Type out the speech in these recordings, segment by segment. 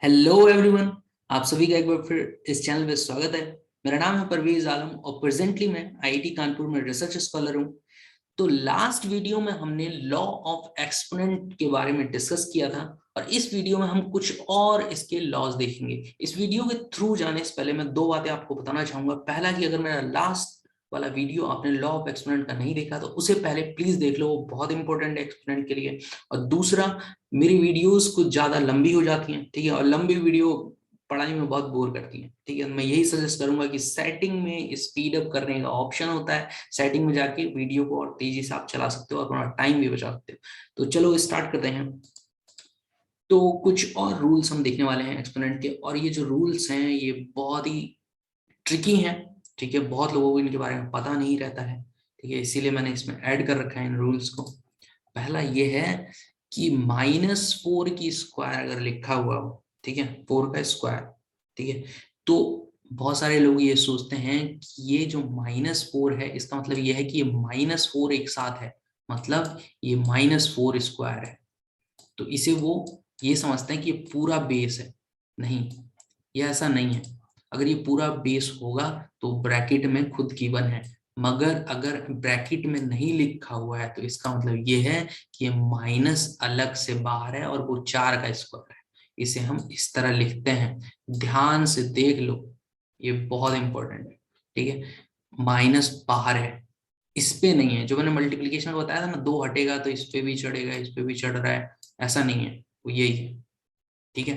Hello everyone. आप सभी का एक बार फिर इस चैनल में स्वागत है। मेरा नाम है परवेज आलम और प्रेजेंटली मैं आईआईटी कानपुर में रिसर्च स्कॉलर हूं। तो लास्ट वीडियो में हमने लॉ ऑफ एक्सपोनेंट के बारे में डिस्कस किया था और इस वीडियो में हम कुछ और इसके लॉज देखेंगे। इस वीडियो के थ्रू जाने से पहले मैं दो बातें आपको बताना चाहूंगा। पहला कि अगर मेरा लास्ट वाला वीडियो आपने लॉ ऑफ एक्सपोनेंट का नहीं देखा तो उसे पहले प्लीज देख लो, वो बहुत इंपॉर्टेंट है एक्सपोनेंट के लिए। और दूसरा, मेरी वीडियोस कुछ ज्यादा लंबी हो जाती हैं, ठीक है, और लंबी वीडियो पढ़ाई में बहुत बोर करती है, ठीक है। मैं यही सजेस्ट करूंगा कि सेटिंग में स्पीड अप करने का ऑप्शन होता है, सेटिंग में जाके वीडियो को और तेजी से आप चला सकते हो और अपना टाइम भी बचा सकते हो। तो चलो स्टार्ट करते हैं। तो कुछ और रूल्स हम देखने वाले हैं एक्सपोनेंट के, और ये जो रूल्स हैं ये बहुत ही ट्रिकी हैं, ठीक है। बहुत लोगों को इनके बारे में पता नहीं रहता है, ठीक है, इसीलिए मैंने इसमें ऐड कर रखा है इन रूल्स को। पहला ये है कि -4 की स्क्वायर अगर लिखा हुआ हो, ठीक है, 4 का स्क्वायर, ठीक है, तो बहुत सारे लोग ये सोचते हैं कि ये जो -4 है इसका मतलब ये है कि ये -4 एक साथ है, मतलब ये -4 स्क्वायर है। तो इसे वो ये समझते हैं कि ये पूरा बेस है। नहीं, ये ऐसा नहीं है। अगर ये पूरा बेस होगा तो ब्रैकेट में खुद गिवन है, मगर अगर ब्रैकेट में नहीं लिखा हुआ है तो इसका मतलब ये है कि ये माइनस अलग से बाहर है और वो 4 का स्क्वायर है। इसे हम इस तरह लिखते हैं, ध्यान से देख लो, ये बहुत इंपॉर्टेंट है, ठीक है। माइनस बाहर है, इस पे नहीं है। जो मैंने मल्टीप्लीकेशन का बताया था ना, 2 हटेगा तो इस पे भी चढ़ेगा, इस पे भी चढ़ रहा है, ऐसा नहीं है, वो यही है, ठीक है।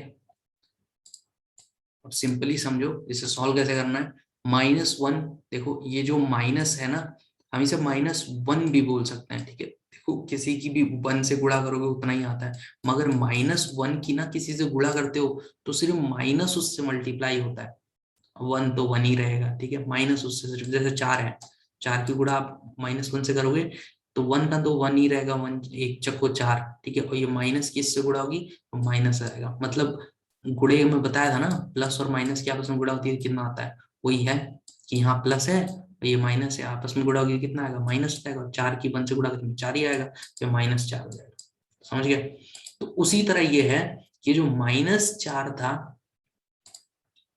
अब सिंपली समझो इसे सॉल्व कैसे करना है। -1, देखो ये जो माइनस है ना, हम इसे -1 भी बोल सकते हैं, ठीक है। देखो किसी की भी 1 से गुणा करोगे उतना ही आता है, मगर -1 की ना किसी से गुणा करते हो तो सिर्फ माइनस उससे मल्टीप्लाई होता है, 1 तो 1 ही रहेगा, ठीक है। माइनस उससे सिर्फ, जैसे 4 है, 4 की गुणा आप -1 से करोगे तो 1 का तो 1 ही रहेगा, 1 एक चक्को 4, ठीक है। और ये माइनस की इससे गुणा होगी तो माइनस आएगा। मतलब गुणे में बताया था ना, प्लस और माइनस की आपस में गुणा होती है कितना आता है, वही है कि यहाँ प्लस है और ये माइनस है, आपस में गुणा होगी कितना आएगा, माइनस आएगा। 4 की 1 से गुणा करेंगे 4 ही आएगा, तो -4 हो जाएगा। समझ गए। तो उसी तरह ये है कि जो -4 था,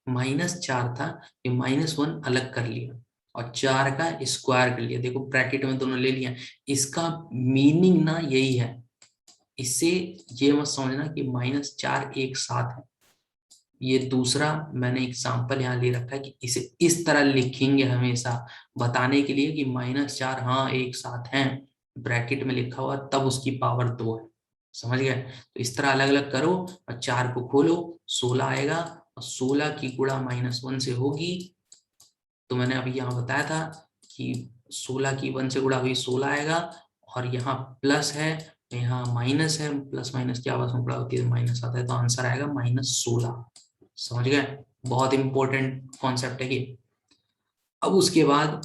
-4 था, ये -1 अलग कर लिया और 4 का स्क्वायर कर लिया। देखो ब्रैकेट में दोनों ले लिया, इसका मीनिंग ना यही है। इससे ये मत समझना कि -4 एक साथ है। ये दूसरा मैंने एग्जाम्पल यहाँ ले रखा है कि इसे इस तरह लिखेंगे हमेशा, बताने के लिए कि -4 हाँ एक साथ हैं, ब्रैकेट में लिखा हुआ तब उसकी पावर 2 है। समझ गए। तो इस तरह अलग अलग करो और 4 को खोलो, 16 आएगा, और 16 की गुणा -1 से होगी। तो मैंने अभी यहाँ बताया था कि 16 की 1 से गुणा हुई 16 आएगा, और यहाँ प्लस है तो यहाँ माइनस है, प्लस माइनस की आपस में गुणा होती है माइनस आता है, तो आंसर आएगा -16। समझ गए। बहुत इंपॉर्टेंट कॉन्सेप्ट है ये। अब उसके बाद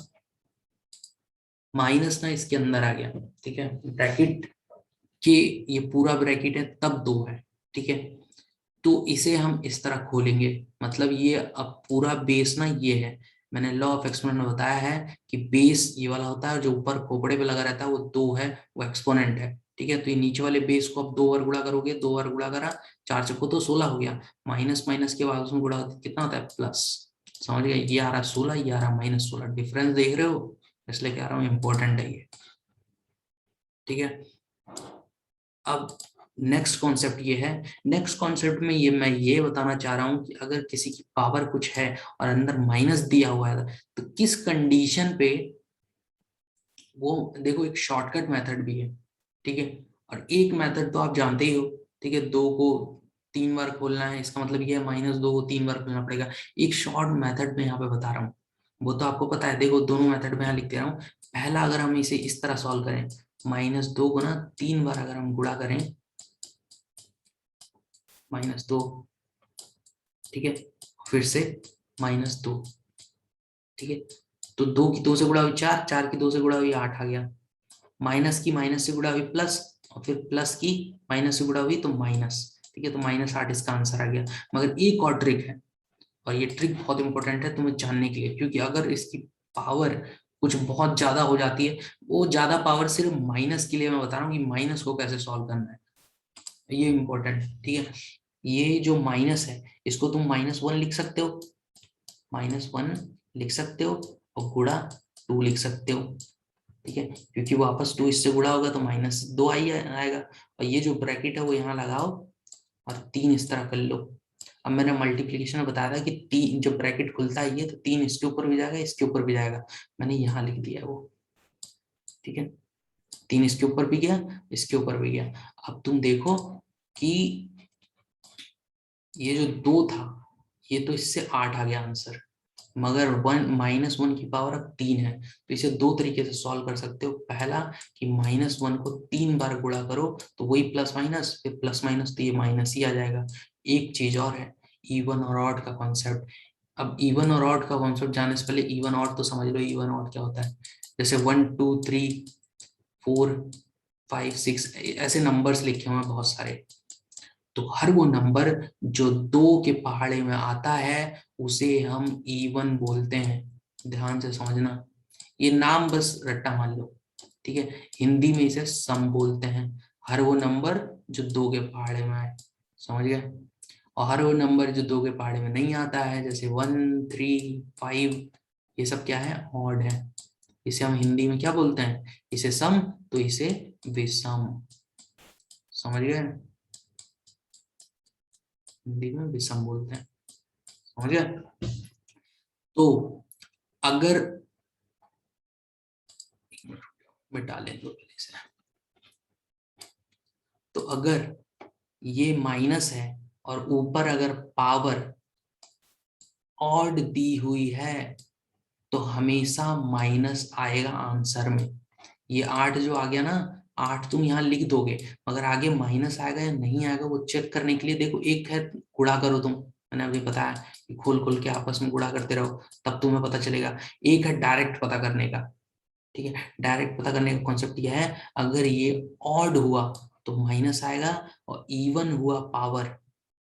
माइनस ना इसके अंदर आ गया, ठीक है, ब्रैकेट के, ये पूरा ब्रैकेट है तब 2 है, ठीक है। तो इसे हम इस तरह खोलेंगे, मतलब ये अब पूरा बेस ना ये है। मैंने लॉ ऑफ एक्सपोनेंट में बताया है कि बेस ये वाला होता है, जो ऊपर खोपड़े पे लगा रहता है वो 2 है, वो एक्सपोनेंट है, ठीक है। तो ये नीचे वाले बेस को अब 2 बार गुणा करोगे, 2 बार गुणा करा, 4 चक्को तो 16 हो गया, माइनस माइनस के बाद उसमें गुणा कितना होता है, प्लस। समझ गए। ये आ रहा 16, ये आ रहा -16, डिफरेंस देख रहे हो, इसलिए कह रहा हूँ इंपॉर्टेंट है ये, ठीक है। अब नेक्स्ट कॉन्सेप्ट ये है। नेक्स्ट कॉन्सेप्ट में ये मैं ये बताना चाह रहा हूँ कि अगर किसी की पावर कुछ है और अंदर माइनस दिया हुआ है तो किस कंडीशन पे वो, देखो एक शॉर्टकट मेथड भी है, ठीक है, और एक मेथड तो आप जानते ही हो, ठीक है। 2 को 3 बार खोलना है, इसका मतलब ये है -2 को 3 बार खोलना पड़ेगा। एक शॉर्ट मेथड में यहाँ पे बता रहा हूँ, वो तो आपको पता है। देखो दोनों मेथड में यहाँ लिख दे रहा हूँ। पहला, अगर हम इसे इस तरह सॉल्व करें, -2 को ना 3 बार अगर हम गुणा करें, -2, ठीक है, फिर से -2, ठीक है। तो 2 की 2 से गुणा हुई 4, 4 की 2 से गुणा हुई 8 आ गया। माइनस की माइनस से गुणा हुई प्लस, और फिर प्लस की माइनस से गुणा हुई तो माइनस, ठीक है। तो -8 इसका आंसर आ गया। मगर एक और ट्रिक है, और ये ट्रिक बहुत इंपॉर्टेंट है तुम्हें जानने के लिए, क्योंकि अगर इसकी पावर कुछ बहुत ज्यादा हो जाती है, वो ज्यादा पावर सिर्फ माइनस के लिए मैं बता रहा हूँ कि माइनस को कैसे सॉल्व करना है, ये इंपॉर्टेंट, ठीक है। ये जो माइनस है इसको तुम -1 लिख सकते हो, -1 लिख सकते हो, और गुणा 2 लिख सकते हो, ठीक है, क्योंकि वापस 2 इससे गुणा होगा तो -2 आएगा। और ये जो ब्रैकेट है वो यहाँ लगाओ और 3 इस तरह कर लो। अब मैंने मल्टीप्लीकेशन में बताया था कि 3 जब ब्रैकेट खुलता है ये तो 3 इसके ऊपर भी जाएगा, इसके ऊपर भी जाएगा, मैंने यहाँ लिख दिया वो, ठीक है, 3 इसके ऊपर भी गया, इसके ऊपर भी गया। अब तुम देखो कि ये जो 2 था ये तो इससे 8 आ गया आंसर, मगर -1 की पावर अब 3 है, तो इसे दो तरीके से सॉल्व कर सकते हो। पहला कि -1 को 3 बार गुणा करो तो वही प्लस माइनस, फिर प्लस माइनस तो ये माइनस ही आ जाएगा। एक चीज और है, इवन और ऑड का कॉन्सेप्ट। अब इवन और ऑड का कॉन्सेप्ट जानने से पहले इवन ऑड तो समझ लो, इवन ऑड क्या होता है। जैसे 1 2 3 4 5 6 ऐसे नंबर्स लिखे हुए हैं बहुत सारे, तो हर वो नंबर जो 2 के पहाड़े में आता है उसे हम इवन बोलते हैं। ध्यान से समझना, ये नाम बस रट्टा मान लो, ठीक है। हिंदी में इसे सम बोलते हैं, हर वो नंबर जो 2 के पहाड़े में आए, समझ गए। और हर वो नंबर जो 2 के पहाड़े में नहीं आता है, जैसे 1 3 5, ये सब क्या है, ऑड है। इसे हम हिंदी में क्या बोलते हैं, इसे सम तो इसे विषम, समझ गए। हिंदी में विषम बोलते हैं, समझ गए। तो अगर मिटा लें दो पहले से, तो अगर ये माइनस है और ऊपर अगर पावर ऑड दी हुई है तो हमेशा माइनस आएगा आंसर में। ये 8 जो आ गया ना, 8 तुम यहाँ लिख दोगे, मगर आगे माइनस आएगा या नहीं आएगा वो चेक करने के लिए देखो, एक है गुणा करो तुम, मैंने अभी बताया कि खोल खोल के आपस में गुणा करते रहो तब तुम्हें पता चलेगा। एक है डायरेक्ट पता करने का, ठीक है, डायरेक्ट पता करने का कॉन्सेप्ट यह है, अगर ये ऑड हुआ तो माइनस आएगा, और इवन हुआ पावर,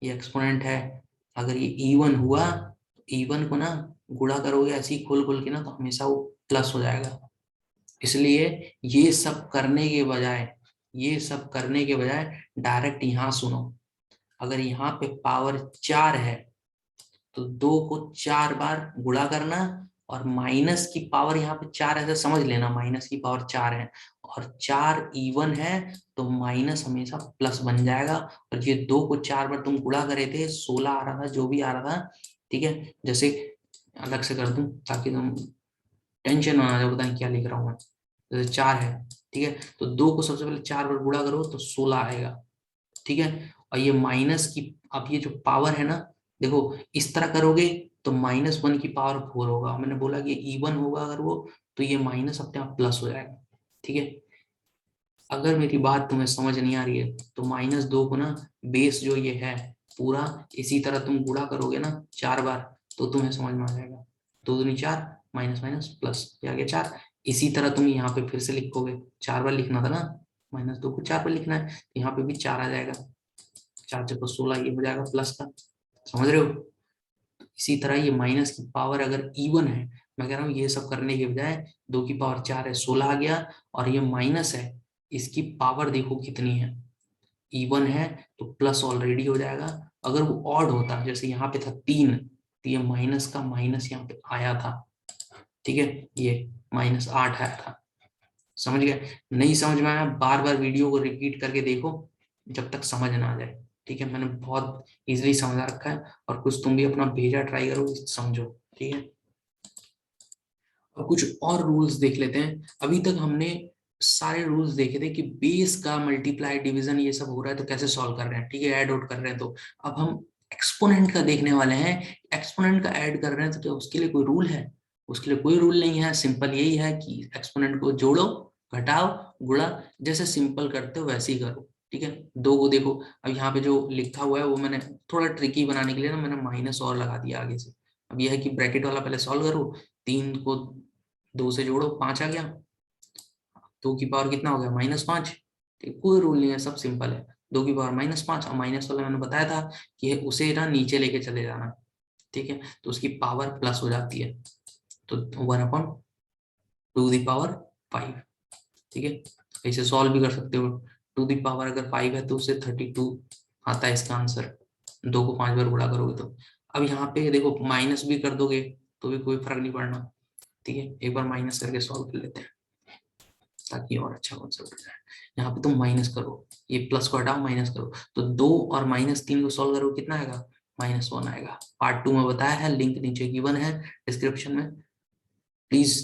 ये एक्सपोनेंट है, अगर ये इवन हुआ तो इवन को ना गुणा करोगे ऐसे ही खोल खोल के ना तो हमेशा वो प्लस हो जाएगा। इसलिए ये सब करने के बजाय, ये सब करने के बजाय डायरेक्ट यहाँ सुनो, अगर यहाँ पे पावर 4 है तो 2 को 4 बार गुणा करना, और माइनस की पावर यहाँ पे 4 ऐसे समझ लेना, माइनस की पावर 4 है और 4 इवन है तो माइनस हमेशा प्लस बन जाएगा। और ये 2 को 4 बार तुम गुणा करे थे, 16 आ रहा था, जो भी आ रहा था, ठीक है। जैसे अलग से कर दूं ताकि तुम टेंशन ना आ जाए, बताएं क्या लिख रहा हूँ मैं। जैसे 4 है, ठीक है, तो 2 को सबसे पहले 4 बार गुणा करो तो 16 आएगा, ठीक है। और ये माइनस की, अब ये जो पावर है ना, देखो इस तरह करोगे तो -1 की पावर 4 होगा, मैंने बोला कि इवन होगा अगर वो, तो ये माइनस अपने आप प्लस हो जाएगा, ठीक है। अगर मेरी बात तुम्हें समझ नहीं आ रही है तो -2 को ना बेस जो ये है पूरा इसी तरह तुम गुणा करोगे ना 4 बार तो तुम्हें समझ में आ जाएगा। 2 दूनी 4, माइनस माइनस प्लस, ये आ गया 4। इसी तरह तुम यहाँ पे फिर से लिखोगे, 4 बार लिखना था ना, -2 को 4 बार लिखना है, तो यहाँ पे भी 4 आ जाएगा, 4 चौको 16, ये हो जाएगा प्लस का, समझ रहे हो। इसी तरह ये माइनस की पावर अगर इवन है, मैं कह रहा हूँ ये सब करने के बजाय 2 की पावर 4 है, 16 आ गया, और ये माइनस है, इसकी पावर देखो कितनी है, इवन है तो प्लस ऑलरेडी हो जाएगा। अगर वो ऑड होता, जैसे यहाँ पे था 3, तो ये माइनस का माइनस यहाँ पे आया था, ठीक है, ये -8 आया था, समझ गए। नहीं समझ में आया, बार बार वीडियो को रिपीट करके देखो जब तक समझ ना आ जाए, ठीक है। मैंने बहुत इजीली समझा रखा है, और कुछ तुम भी अपना भेजा ट्राई करो, समझो, ठीक है। और कुछ और रूल्स देख लेते हैं। अभी तक हमने सारे रूल्स देखे थे कि बेस का मल्टीप्लाई डिवीजन ये सब हो रहा है तो कैसे सॉल्व कर रहे हैं, ठीक है, ऐड आउट कर रहे हैं। तो अब हम एक्सपोनेंट का देखने वाले हैं। एक्सपोनेंट का ऐड कर रहे हैं तो क्या उसके लिए कोई रूल है? उसके लिए कोई रूल नहीं है, सिंपल यही है कि एक्सपोनेंट को जोड़ो, घटाओ, गुणा, जैसे सिंपल करते हो वैसे ही करो, ठीक है। 2 को देखो, अब यहाँ पे जो लिखा हुआ है वो मैंने थोड़ा ट्रिकी बनाने के लिए ना मैंने माइनस और लगा दिया आगे से। अब यह है कि ब्रैकेट वाला पहले सॉल्व करो, 3 को 2 से जोड़ो, 5 आ गया, 2 की पावर कितना हो गया, -5, ठीक, कोई रूल नहीं है, सब सिंपल है। 2 की पावर -5, और माइनस वाला मैंने बताया था कि उसे ना नीचे लेके चले जाना, ठीक है, तो उसकी पावर प्लस हो जाती है, तो 1/2 ठीक है। इसे सॉल्व भी कर सकते हो, 2 दी पावर अगर 5 है तो उससे 32 आता है इसका आंसर, 2 को 5 बार गुणा करोगे तो। अब यहाँ पे देखो माइनस भी कर दोगे तो भी कोई फर्क नहीं पड़ना, ठीक है। एक बार माइनस करके सॉल्व कर लेते हैं ताकि और अच्छा कॉन्सेप्ट हो जाए। यहाँ पे तुम माइनस करो, ये प्लस को हटाओ माइनस करो, तो 2 और -3 को सॉल्व करो कितना आएगा, -1 आएगा। पार्ट 2 में बताया है, लिंक नीचे गिवन है डिस्क्रिप्शन में, प्लीज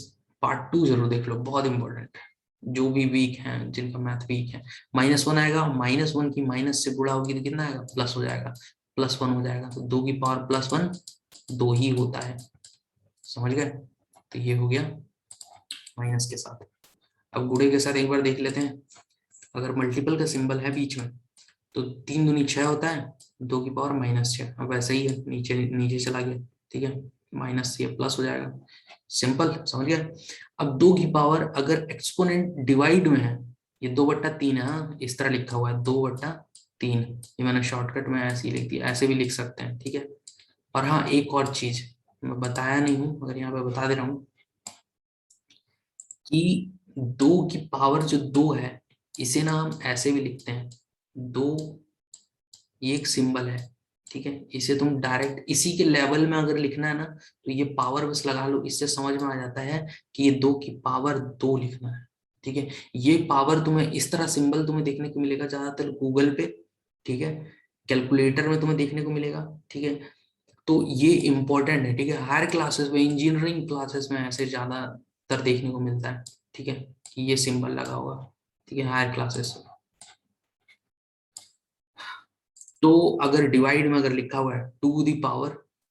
पार्ट 2 जरूर देख लो, बहुत इंपॉर्टेंट है। जो भी वीक हैं, जिनका मैथ वीक है, -1 आएगा, -1 की माइनस से गुणा होगी तो कितना आएगा, प्लस हो जाएगा, +1 हो जाएगा, तो 2 की पावर +1 2 ही होता है, समझ गए। तो ये हो गया माइनस के साथ। अब गुणे के साथ एक बार देख लेते हैं। अगर मल्टीपल का सिंबल है बीच में तो 3 दूनी 6 होता है, 2 की पावर -6। अब ऐसा ही है, नीचे नीचे चला गया, ठीक है, माइनस से प्लस हो जाएगा, सिंपल, समझ गया। अब 2 की पावर अगर एक्सपोनेंट डिवाइड में है, ये 2/3 है, हाँ, इस तरह लिखा हुआ है 2/3, ये मैंने शॉर्टकट में ऐसे ही लिख दिया, ऐसे भी लिख सकते हैं, ठीक है। और हाँ, एक और चीज मैं बताया नहीं हूँ, मगर यहाँ पे बता दे रहा हूँ कि 2 की पावर जो 2 है, इसे ना हम ऐसे भी लिखते हैं, 2 ये एक सिंबल है, ठीक है। इसे तुम डायरेक्ट इसी के लेवल में अगर लिखना है ना, तो ये पावर बस लगा लो, इससे समझ में आ जाता है कि ये 2 की पावर 2 लिखना है, ठीक है। ये पावर तुम्हें इस तरह सिंबल तुम्हें देखने को मिलेगा ज्यादातर गूगल पे, ठीक है, कैलकुलेटर में तुम्हें देखने को मिलेगा, ठीक है। तो ये इंपॉर्टेंट है, ठीक है, हायर क्लासेस में, इंजीनियरिंग क्लासेस में ऐसे ज्यादातर देखने को मिलता है, ठीक है, कि ये सिंबल लगा हुआ, ठीक है, हायर क्लासेस। तो अगर डिवाइड में अगर लिखा हुआ है 2 दी पावर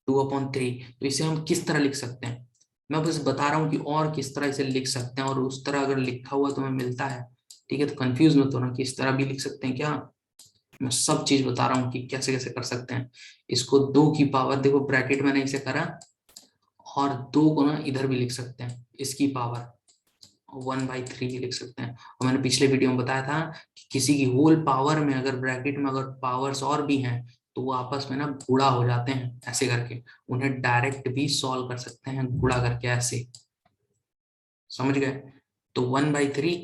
2/3, तो इसे हम किस तरह लिख सकते हैं, मैं बस बता रहा हूँ कि और किस तरह इसे लिख सकते हैं, और उस तरह अगर लिखा हुआ तुम्हें मिलता है, ठीक है, तो कंफ्यूज मत होना कि इस तरह भी लिख सकते हैं क्या। मैं सब चीज बता रहा हूँ कि कैसे कैसे कर सकते हैं इसको। 2 की पावर देखो, ब्रैकेट मैंने इसे करा, और 2 को ना इधर भी लिख सकते हैं, इसकी पावर 1/3 भी लिख सकते हैं। और मैंने पिछले वीडियो में बताया था कि किसी की होल पावर में अगर ब्रैकेट में अगर पावर्स और भी हैं, तो वो आपस में ना गुणा हो जाते हैं, ऐसे करके उन्हें डायरेक्ट भी सॉल्व कर सकते हैं गुणा करके, ऐसे, समझ गए। तो 1/3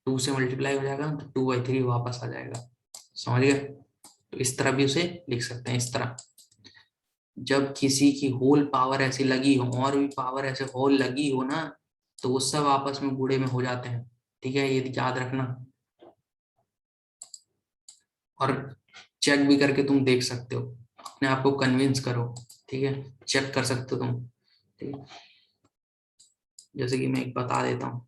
2 से मल्टीप्लाई हो जाएगा तो 2/3 वापस आ जाएगा, समझ गए। तो इस तरह भी उसे लिख सकते हैं, इस तरह। जब किसी की होल पावर ऐसी लगी हो, और भी पावर ऐसे होल लगी हो ना, तो वो सब आपस में गुणे में हो जाते हैं, ठीक है, ये याद रखना। और चेक भी करके तुम देख सकते हो, अपने आप को कन्विंस करो, ठीक है, चेक कर सकते हो तुम, ठीक है। जैसे कि मैं एक बता देता हूँ,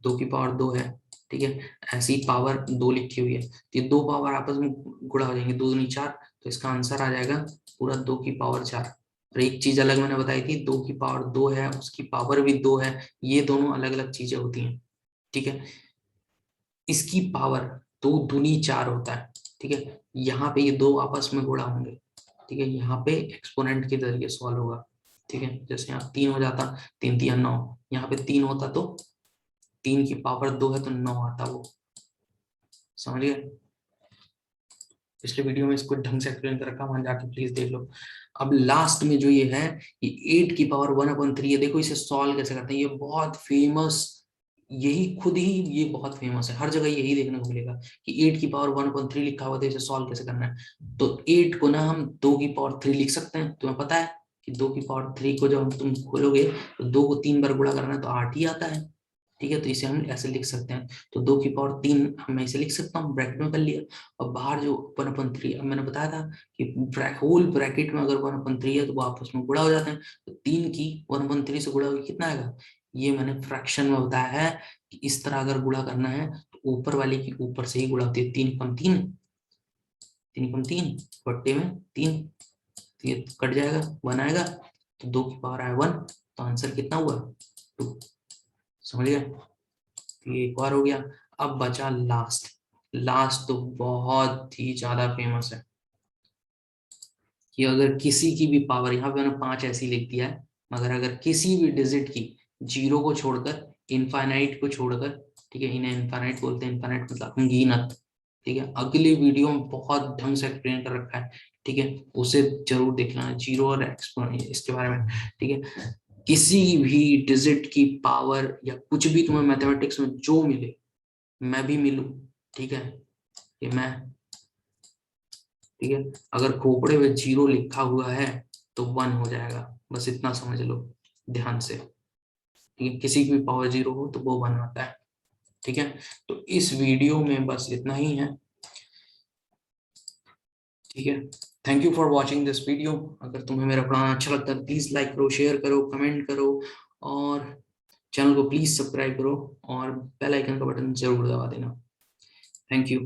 2 की पावर 2 है, ठीक है, ऐसी पावर 2 लिखी हुई है, तो ये 2 पावर आपस में गुणा हो जाएंगे, 2 दूनी 4, तो इसका आंसर आ जाएगा पूरा 2 की पावर 4। और एक चीज अलग मैंने बताई थी, 2 की पावर 2 है, उसकी पावर भी 2 है, ये दोनों अलग अलग चीजें होती हैं, ठीक है। इसकी पावर 2 दूनी 4 होता है, ठीक है, यहाँ पे ये 2 आपस में गुणा होंगे, ठीक है, यहाँ पे एक्सपोनेंट के जरिए सॉल्व होगा, ठीक है। जैसे यहाँ 3 हो जाता, 3 3 9, यहाँ पे 3 होता तो 3 की पावर 2 है तो 9 आता वो, समझ गए। पिछले वीडियो में इसको ढंग से एक्सप्लेन कर रखा, वहां जाके प्लीज देख लो। अब लास्ट में जो ये है, ये 8 की पावर 1/3 है, देखो इसे सॉल्व कैसे करते हैं, ये बहुत फेमस, यही खुद ही ये बहुत फेमस है, हर जगह यही देखने को मिलेगा कि 8 की पावर 1/3 लिखा हुआ, तो इसे सॉल्व कैसे करना है। तो 8 को ना हम 2 की पावर 3 लिख सकते हैं, तुम्हें पता है कि 2 की पावर 3 को जब तुम खोलोगे तो 2 को 3 बार गुणा करना है तो 8 ही आता है, ठीक है। तो इसे हम ऐसे लिख सकते हैं, तो 2 की पावर 3 हम ऐसे लिख सकता हूँ, ब्रैकेट में कर लिया। और बाहर जो 1/3, अब मैंने बताया था कि होल ब्रैकेट में अगर 1/3 है तो वो आपस में गुणा हो जाते हैं, तो 3 की 1/3 से गुणा होगी कितना आएगा, ये मैंने फ्रैक्शन में बताया है कि इस तरह अगर गुणा करना है तो ऊपर वाले की ऊपर से ही गुणा होती है, 3 कम 3, 3 कम 3 बट्टे में 3, ये कट जाएगा, 1 आएगा, तो 2 की पावर आया 1, तो आंसर कितना हुआ 2, समझ गए। तो ये एक बार हो गया। अब बचा लास्ट, लास्ट तो बहुत ही ज्यादा फेमस है, कि अगर किसी की भी पावर, यहाँ पे मैंने 5 ऐसी लिख दिया है, मगर अगर किसी भी डिजिट की, जीरो को छोड़कर, इनफाइनाइट को छोड़कर, ठीक है, इन्हें इनफाइनाइट बोलते हैं, इनफाइनाइट मतलब अनगिनत, ठीक है, अगले वीडियो में बहुत ढंग से एक्सप्लेन कर रखा है, ठीक है, उसे जरूर देखना, जीरो और एक्सपोनेंट इसके बारे में, ठीक है। किसी भी डिजिट की पावर या कुछ भी तुम्हें मैथमेटिक्स में जो मिले, मैं भी मिलूं, ठीक है, ये मैं, ठीक है, अगर खोपड़े में 0 लिखा हुआ है तो 1 हो जाएगा, बस इतना समझ लो ध्यान से। ठीक है, किसी की भी पावर 0 हो तो वो 1 आता है। ठीक है, तो इस वीडियो में बस इतना ही है। ठीक है, thank you for watching this video. अगर तुम्हें मेरा पढ़ाना अच्छा लगता है प्लीज लाइक करो, शेयर करो, कमेंट करो और चैनल को प्लीज सब्सक्राइब करो और बेल आइकन का बटन जरूर दबा देना। Thank you.